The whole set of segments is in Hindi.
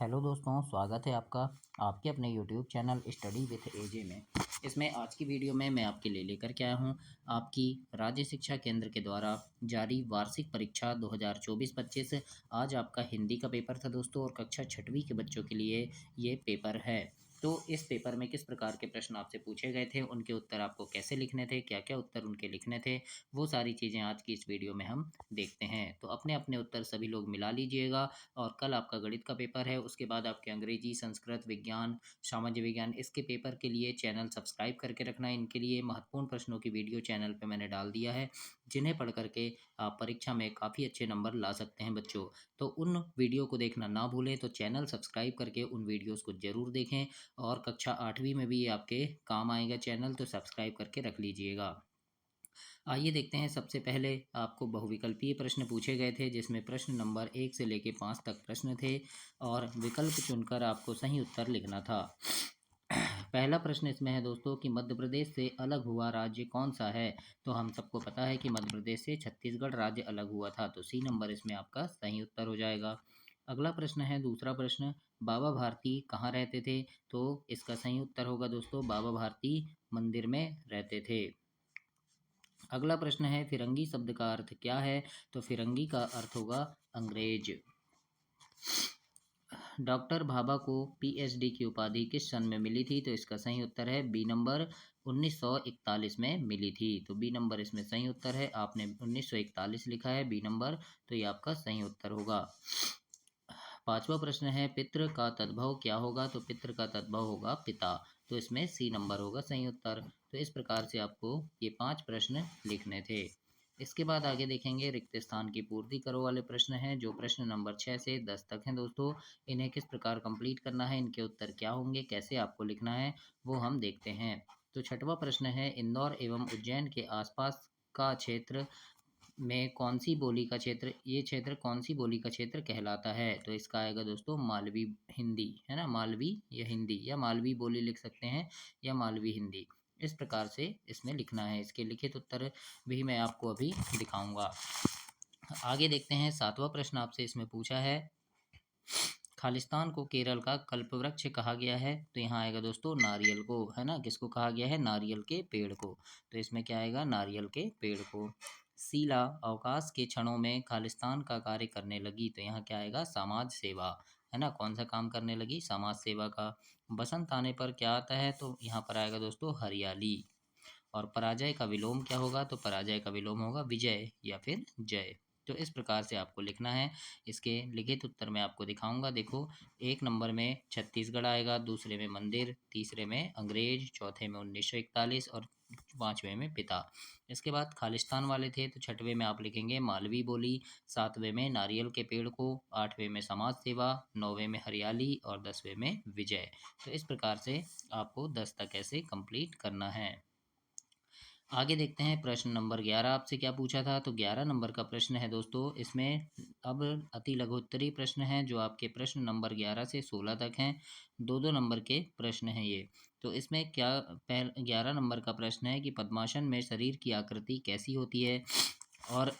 हेलो दोस्तों, स्वागत है आपका आपके अपने यूट्यूब चैनल स्टडी विथ एजे में। इसमें आज की वीडियो में मैं आपके लिए लेकर के आया हूँ आपकी राज्य शिक्षा केंद्र के द्वारा जारी वार्षिक परीक्षा 2024-25। आज आपका हिंदी का पेपर था दोस्तों, और कक्षा छठवीं के बच्चों के लिए ये पेपर है। तो इस पेपर में किस प्रकार के प्रश्न आपसे पूछे गए थे, उनके उत्तर आपको कैसे लिखने थे, क्या क्या उत्तर उनके लिखने थे, वो सारी चीज़ें आज की इस वीडियो में हम देखते हैं। तो अपने अपने उत्तर सभी लोग मिला लीजिएगा। और कल आपका गणित का पेपर है, उसके बाद आपके अंग्रेजी, संस्कृत, विज्ञान, सामाजिक विज्ञान, इसके पेपर के लिए चैनल सब्सक्राइब करके रखना है। इनके लिए महत्वपूर्ण प्रश्नों की वीडियो चैनल पे मैंने डाल दिया है, जिन्हें पढ़ करके आप परीक्षा में काफ़ी अच्छे नंबर ला सकते हैं बच्चों। तो उन वीडियो को देखना ना भूलें, तो चैनल सब्सक्राइब करके उन वीडियोज़ को ज़रूर देखें। और कक्षा 8वीं में भी ये आपके काम आएगा चैनल, तो सब्सक्राइब करके रख लीजिएगा। आइए देखते हैं। सबसे पहले आपको बहुविकल्पीय प्रश्न पूछे गए थे, जिसमें प्रश्न नंबर 1 से लेकर 5 तक प्रश्न थे, और विकल्प चुनकर आपको सही उत्तर लिखना था। पहला प्रश्न इसमें है दोस्तों कि मध्य प्रदेश से अलग हुआ राज्य कौन सा है। तो हम सबको पता है कि मध्य प्रदेश से छत्तीसगढ़ राज्य अलग हुआ था, तो सी नंबर इसमें आपका सही उत्तर हो जाएगा। अगला प्रश्न है, दूसरा प्रश्न, बाबा भारती कहाँ रहते थे। तो इसका सही उत्तर होगा दोस्तों, बाबा भारती मंदिर में रहते थे। अगला प्रश्न है, फिरंगी शब्द का अर्थ क्या है। तो फिरंगी का अर्थ होगा अंग्रेज। डॉक्टर भाभा को पीएचडी की उपाधि किस सन में मिली थी। तो इसका सही उत्तर है बी नंबर, 1941 में मिली थी। तो बी नंबर इसमें सही उत्तर है। आपने 1941 लिखा है बी नंबर, तो ये आपका सही उत्तर होगा। पांचवा प्रश्न है, पितृ का तद्भव क्या होगा। तो पितृ का तद्भव होगा पिता, तो इसमें सी नंबर होगा सही उत्तर। तो इस प्रकार से आपको ये 5 प्रश्न लिखने थे। इसके बाद आगे देखेंगे, रिक्त स्थान की पूर्ति करो वाले प्रश्न हैं, जो प्रश्न नंबर 6 से 10 तक हैं दोस्तों। इन्हें किस प्रकार कंप्लीट करना है, इनके उत्तर क्या होंगे, कैसे आपको लिखना है, वो हम देखते हैं। तो छठवां प्रश्न है, इंदौर एवं उज्जैन के आसपास का क्षेत्र में कौन सी बोली का क्षेत्र, ये क्षेत्र कौन सी बोली का क्षेत्र कहलाता है। तो इसका आएगा दोस्तों मालवी हिंदी, है ना, मालवी या हिंदी, या मालवी बोली लिख सकते हैं, या मालवी हिंदी। इस प्रकार से इसमें लिखना है। इसके लिखित उत्तर भी मैं आपको अभी दिखाऊंगा। आगे देखते हैं। सातवां प्रश्न आपसे इसमें पूछा है, खालिस्तान को केरल का कल्पवृक्ष कहा गया है। तो यहाँ आएगा दोस्तों नारियल को, है ना, किसको कहा गया है, नारियल के पेड़ को। तो इसमें क्या आएगा, नारियल के पेड़ को। शीला अवकाश के क्षणों में खालिस्तान का कार्य करने लगी। तो यहाँ क्या आएगा, समाज सेवा, है ना, कौन सा काम करने लगी, समाज सेवा का। बसंत आने पर क्या आता है। तो यहाँ पर आएगा दोस्तों हरियाली। और पराजय का विलोम क्या होगा। तो पराजय का विलोम होगा विजय या फिर जय। तो इस प्रकार से आपको लिखना है। इसके लिखित उत्तर मैं आपको दिखाऊंगा। देखो, एक नंबर में छत्तीसगढ़ आएगा, दूसरे में मंदिर, तीसरे में अंग्रेज, चौथे में 1941, और पांचवें में पिता। इसके बाद खालिस्तान वाले थे, तो छठवें में आप लिखेंगे मालवी बोली, सातवें में नारियल के पेड़ को, आठवें में समाज सेवा, नौवें में हरियाली, और 10वें में विजय। तो इस प्रकार से आपको 10 तक ऐसे कंप्लीट करना है। आगे देखते हैं। प्रश्न नंबर 11 आपसे क्या पूछा था। तो 11 नंबर का प्रश्न है दोस्तों, इसमें अब अति लघु उत्तरीय प्रश्न हैं, जो आपके प्रश्न नंबर 11 से 16 तक हैं। दो दो नंबर के प्रश्न हैं ये। तो इसमें क्या, 11 नंबर का प्रश्न है कि पद्मासन में शरीर की आकृति कैसी होती है। और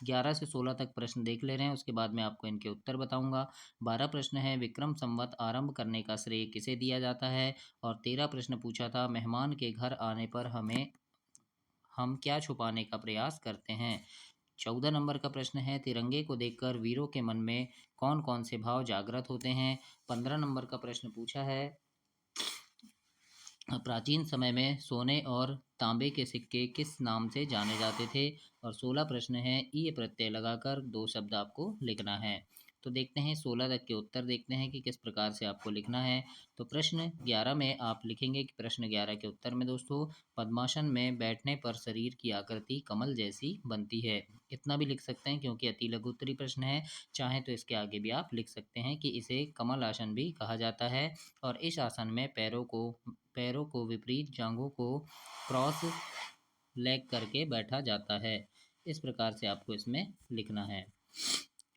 11 से 16 तक प्रश्न देख ले रहे हैं, उसके बाद मैं आपको इनके उत्तर बताऊंगा। 12 प्रश्न है, विक्रम संवत आरंभ करने का श्रेय किसे दिया जाता है। और 13 प्रश्न पूछा था, मेहमान के घर आने पर हम क्या छुपाने का प्रयास करते हैं। 14 नंबर का प्रश्न है, तिरंगे को देखकर वीरों के मन में कौन कौन से भाव जागृत होते हैं। 15 नंबर का प्रश्न पूछा है, प्राचीन समय में सोने और तांबे के सिक्के किस नाम से जाने जाते थे। और 16 प्रश्न है, ई प्रत्यय लगाकर दो शब्द आपको लिखना है। तो देखते हैं 16 तक के उत्तर, देखते हैं कि किस प्रकार से आपको लिखना है। तो प्रश्न 11 में आप लिखेंगे कि प्रश्न 11 के उत्तर में दोस्तों, पद्मासन में बैठने पर शरीर की आकृति कमल जैसी बनती है। इतना भी लिख सकते हैं क्योंकि अति लघु उत्तरीय प्रश्न है। चाहे तो इसके आगे भी आप लिख सकते हैं कि इसे कमल आसन भी कहा जाता है। और इस आसन में पैरों को विपरीत, जांघों को क्रॉस लेग करके बैठा जाता है। इस प्रकार से आपको इसमें लिखना है।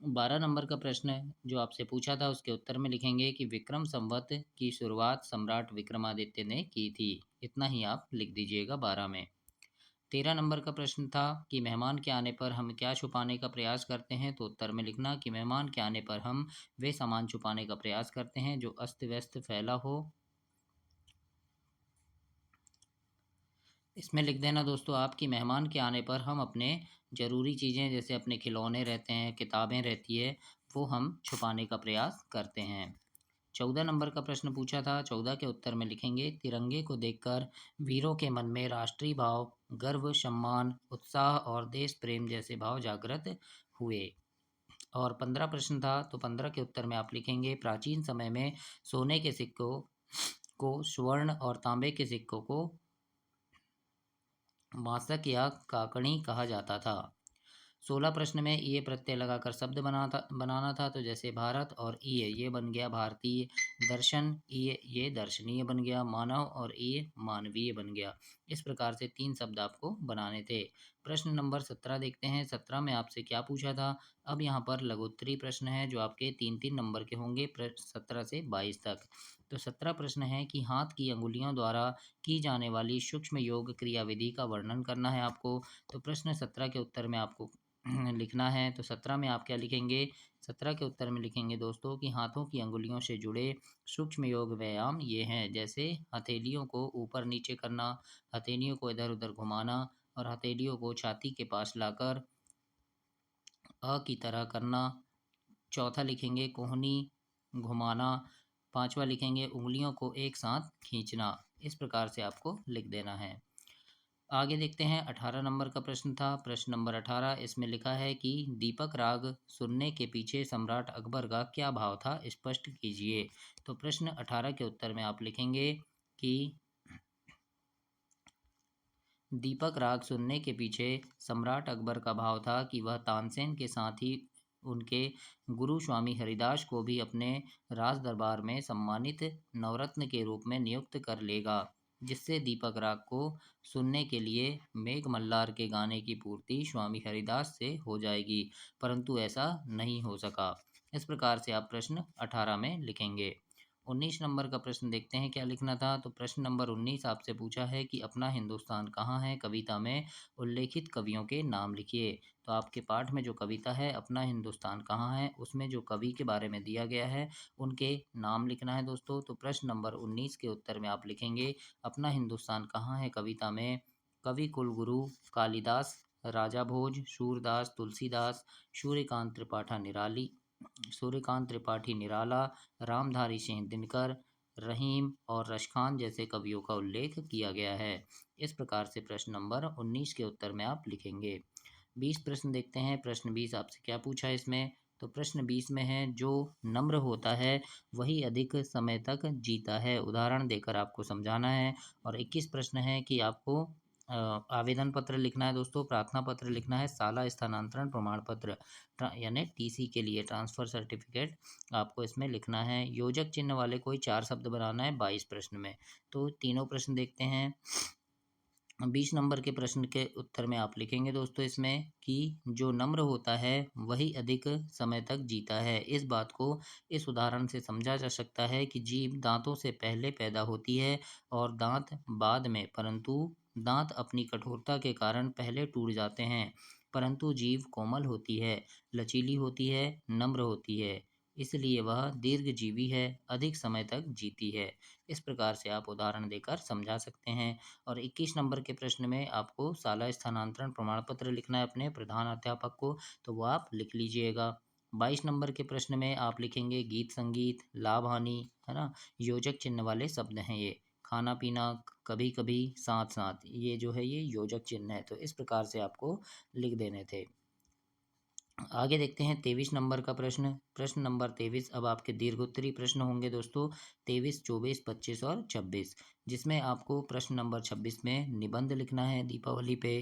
12 नंबर का प्रश्न जो आपसे पूछा था, उसके उत्तर में लिखेंगे कि विक्रम संवत की शुरुआत सम्राट विक्रमादित्य ने की थी। इतना ही आप लिख दीजिएगा 12 में। 13 नंबर का प्रश्न था कि मेहमान के आने पर हम क्या छुपाने का प्रयास करते हैं, तो उत्तर में लिखना कि मेहमान के आने पर हम वे सामान छुपाने का प्रयास करते हैं जो अस्त व्यस्त फैला हो। इसमें लिख देना दोस्तों आप कि मेहमान के आने पर हम अपने ज़रूरी चीज़ें जैसे अपने खिलौने रहते हैं, किताबें रहती है, वो हम छुपाने का प्रयास करते हैं। 14 नंबर का प्रश्न पूछा था, 14 के उत्तर में लिखेंगे तिरंगे को देखकर वीरों के मन में राष्ट्रीय भाव, गर्व, सम्मान, उत्साह और देश प्रेम जैसे भाव जागृत हुए। और 15 प्रश्न था, तो 15 के उत्तर में आप लिखेंगे प्राचीन समय में सोने के सिक्कों को स्वर्ण और तांबे के सिक्कों को मासक या काकणी कहा जाता था। 16 प्रश्न में ये प्रत्यय लगाकर शब्द बनाना था, तो जैसे भारत और ये बन गया भारतीय, दर्शन ये दर्शनीय बन गया, मानव और ये मानवीय बन गया। इस प्रकार से 3 शब्द आपको बनाने थे। प्रश्न नंबर 17 देखते हैं, 17 में आपसे क्या पूछा था। अब यहाँ पर लघुत्तरी प्रश्न है जो आपके 3-3 नंबर के होंगे 17 से 22 तक। तो 17 प्रश्न है कि हाथ की अंगुलियों द्वारा की जाने वाली सूक्ष्म योग क्रियाविधि का वर्णन करना है आपको। तो प्रश्न 17 के उत्तर में आपको लिखना है, तो 17 में आप क्या लिखेंगे। 17 के उत्तर में लिखेंगे दोस्तों कि हाथों की अंगुलियों से जुड़े सूक्ष्म योग व्यायाम ये हैं, जैसे हथेलियों को ऊपर नीचे करना, हथेलियों को इधर उधर घुमाना और हथेलियों को छाती के पास लाकर अ की तरह करना। चौथा लिखेंगे कोहनी घुमाना। पांचवा लिखेंगे उंगलियों को एक साथ खींचना। इस प्रकार से आपको लिख देना है। आगे देखते हैं, 18 नंबर का प्रश्न था। प्रश्न नंबर 18, इसमें लिखा है कि दीपक राग सुनने के पीछे सम्राट अकबर का क्या भाव था, स्पष्ट कीजिए। तो प्रश्न 18 के उत्तर में आप लिखेंगे कि दीपक राग सुनने के पीछे सम्राट अकबर का भाव था कि वह तानसेन के साथ ही उनके गुरु स्वामी हरिदास को भी अपने राज दरबार में सम्मानित नवरत्न के रूप में नियुक्त कर लेगा, जिससे दीपक राग को सुनने के लिए मेघ मल्हार के गाने की पूर्ति स्वामी हरिदास से हो जाएगी, परंतु ऐसा नहीं हो सका। इस प्रकार से आप प्रश्न 18 में लिखेंगे। 19 नंबर का प्रश्न देखते हैं क्या लिखना था। तो प्रश्न नंबर 19 आपसे पूछा है कि अपना हिंदुस्तान कहाँ है, कविता में उल्लेखित कवियों के नाम लिखिए। तो आपके पाठ में जो कविता है अपना हिंदुस्तान कहाँ है, उसमें जो कवि के बारे में दिया गया है उनके नाम लिखना है दोस्तों। तो प्रश्न नंबर 19 के उत्तर में आप लिखेंगे अपना हिंदुस्तान कहाँ है कविता में कवि कुलगुरु कालिदास, राजा भोज, सूरदास, तुलसीदास, सूर्यकांत त्रिपाठा निराली सूर्यकांत त्रिपाठी निराला, रामधारी सिंह दिनकर, रहीम और रशखान जैसे कवियों का उल्लेख किया गया है। इस प्रकार से प्रश्न नंबर 19 के उत्तर में आप लिखेंगे। 20 प्रश्न देखते हैं, प्रश्न 20 आपसे क्या पूछा है इसमें। तो प्रश्न 20 में है जो नम्र होता है वही अधिक समय तक जीता है, उदाहरण देकर आपको समझाना है। और 21 प्रश्न है कि आपको आवेदन पत्र लिखना है दोस्तों, प्रार्थना पत्र लिखना है, शाला स्थानांतरण प्रमाण पत्र यानी टीसी के लिए ट्रांसफ़र सर्टिफिकेट आपको इसमें लिखना है। योजक चिन्ह वाले कोई 4 शब्द बनाना है 22 प्रश्न में। तो तीनों प्रश्न देखते हैं। 20 नंबर के प्रश्न के उत्तर में आप लिखेंगे दोस्तों इसमें कि जो नम्र होता है वही अधिक समय तक जीता है। इस बात को इस उदाहरण से समझा जा सकता है कि जीभ दांतों से पहले पैदा होती है और दांत बाद में, परंतु दांत अपनी कठोरता के कारण पहले टूट जाते हैं। परंतु जीभ कोमल होती है, लचीली होती है, नम्र होती है, इसलिए वह दीर्घजीवी है, अधिक समय तक जीती है। इस प्रकार से आप उदाहरण देकर समझा सकते हैं। और 21 नंबर के प्रश्न में आपको शाला स्थानांतरण प्रमाण पत्र लिखना है अपने प्रधान अध्यापक को, तो वो आप लिख लीजिएगा। 22 नंबर के प्रश्न में आप लिखेंगे गीत संगीत, लाभ हानि, है ना, योजक चिन्ह वाले शब्द हैं ये। खाना पीना, कभी कभी, साथ साथ, ये जो है ये योजक चिन्ह है। तो इस प्रकार से आपको लिख देने थे। आगे देखते हैं 23 नंबर का प्रश्न। प्रश्न नंबर 23 अब आपके दीर्घोत्तरी प्रश्न होंगे दोस्तों, 23, 24, 25 और 26, जिसमें आपको प्रश्न नंबर 26 में निबंध लिखना है दीपावली पे,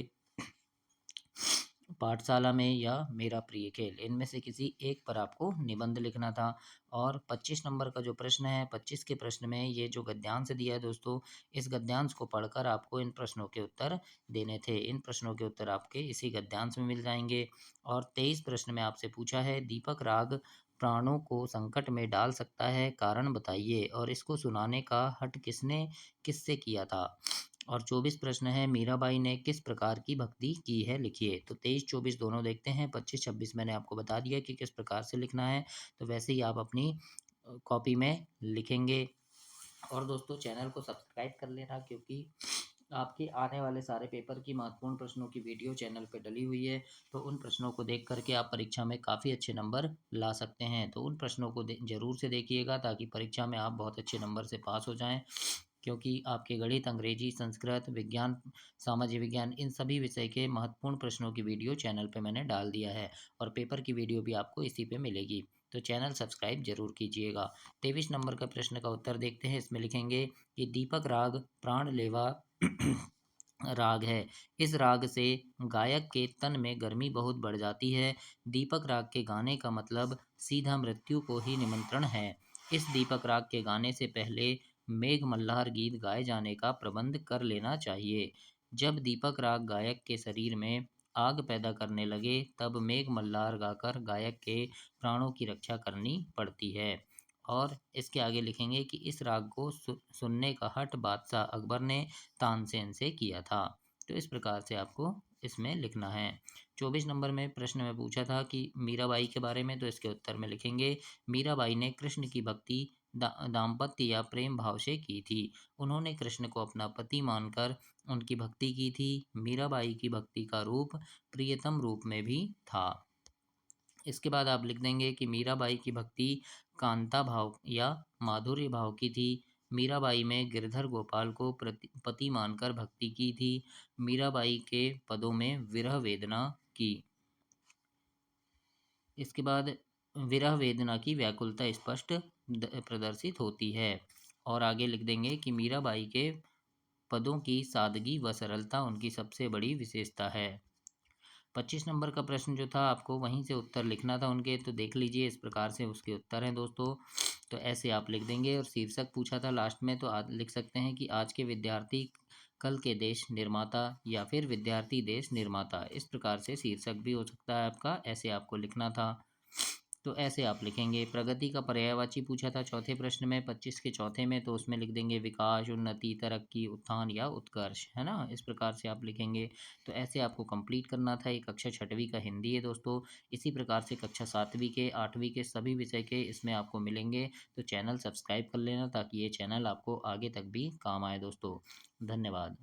पाठशाला में या मेरा प्रिय खेल, इनमें से किसी एक पर आपको निबंध लिखना था। और 25 नंबर का जो प्रश्न है, 25 के प्रश्न में ये जो गद्यांश दिया है दोस्तों, इस गद्यांश को पढ़कर आपको इन प्रश्नों के उत्तर देने थे। इन प्रश्नों के उत्तर आपके इसी गद्यांश में मिल जाएंगे। और 23 प्रश्न में आपसे पूछा है दीपक राग प्राणों को संकट में डाल सकता है, कारण बताइए, और इसको सुनाने का हट किससे किया था। और 24 प्रश्न है, मीराबाई ने किस प्रकार की भक्ति की है, लिखिए। तो 23-24 दोनों देखते हैं। 25-26 मैंने आपको बता दिया कि किस प्रकार से लिखना है, तो वैसे ही आप अपनी कॉपी में लिखेंगे। और दोस्तों चैनल को सब्सक्राइब कर लेना, क्योंकि आपके आने वाले सारे पेपर की महत्वपूर्ण प्रश्नों की वीडियो चैनल पे डली हुई है। तो उन प्रश्नों को देख करके आप परीक्षा में काफ़ी अच्छे नंबर ला सकते हैं। तो उन प्रश्नों को ज़रूर से देखिएगा, ताकि परीक्षा में आप बहुत अच्छे नंबर से पास हो जाएं। क्योंकि आपके गणित, अंग्रेजी, संस्कृत, विज्ञान, सामाजिक विज्ञान, इन सभी विषय के महत्वपूर्ण प्रश्नों की वीडियो चैनल पे मैंने डाल दिया है, और पेपर की वीडियो भी आपको इसी पे मिलेगी। तो चैनल सब्सक्राइब जरूर कीजिएगा। 23 नंबर का प्रश्न का उत्तर देखते हैं। इसमें लिखेंगे कि दीपक राग प्राणलेवा राग है। इस राग से गायक के तन में गर्मी बहुत बढ़ जाती है। दीपक राग के गाने का मतलब सीधा मृत्यु को ही निमंत्रण है। इस दीपक राग के गाने से पहले मेघ मल्हार गीत गाए जाने का प्रबंध कर लेना चाहिए। जब दीपक राग गायक के शरीर में आग पैदा करने लगे, तब मेघ मल्हार गाकर गायक के प्राणों की रक्षा करनी पड़ती है। और इसके आगे लिखेंगे कि इस राग को सुनने का हट बादशाह अकबर ने तानसेन से किया था। तो इस प्रकार से आपको इसमें लिखना है। 24 नंबर में प्रश्न में पूछा था कि मीराबाई के बारे में, तो इसके उत्तर में लिखेंगे, मीराबाई ने कृष्ण की भक्ति दाम्पत्य या प्रेम भाव से की थी। उन्होंने कृष्ण को अपना पति मानकर उनकी भक्ति की थी। मीराबाई की भक्ति का रूप प्रियतम रूप में भी था। इसके बाद आप लिख देंगे कि मीराबाई की भक्ति कांता भाव या माधुर्य भाव की थी। मीराबाई में गिरधर गोपाल को पति मानकर भक्ति की थी। मीराबाई के पदों में विरह वेदना की। इसके बाद विरह वेदना की व्याकुलता स्पष्ट प्रदर्शित होती है। और आगे लिख देंगे कि मीराबाई के पदों की सादगी व सरलता उनकी सबसे बड़ी विशेषता है। 25 नंबर का प्रश्न जो था, आपको वहीं से उत्तर लिखना था उनके, तो देख लीजिए इस प्रकार से उसके उत्तर हैं दोस्तों। तो ऐसे आप लिख देंगे। और शीर्षक पूछा था लास्ट में, तो आज लिख सकते हैं कि आज के विद्यार्थी कल के देश निर्माता, या फिर विद्यार्थी देश निर्माता। इस प्रकार से शीर्षक भी हो सकता है आपका, ऐसे आपको लिखना था। तो ऐसे आप लिखेंगे। प्रगति का पर्यायवाची पूछा था चौथे प्रश्न में, 25 के चौथे में, तो उसमें लिख देंगे विकास, उन्नति, तरक्की, उत्थान या उत्कर्ष, है ना। इस प्रकार से आप लिखेंगे। तो ऐसे आपको कंप्लीट करना था। ये कक्षा छठवीं का हिंदी है दोस्तों। इसी प्रकार से कक्षा सातवीं के, आठवीं के सभी विषय के इसमें आपको मिलेंगे। तो चैनल सब्सक्राइब कर लेना, ताकि ये चैनल आपको आगे तक भी काम आए दोस्तों। धन्यवाद।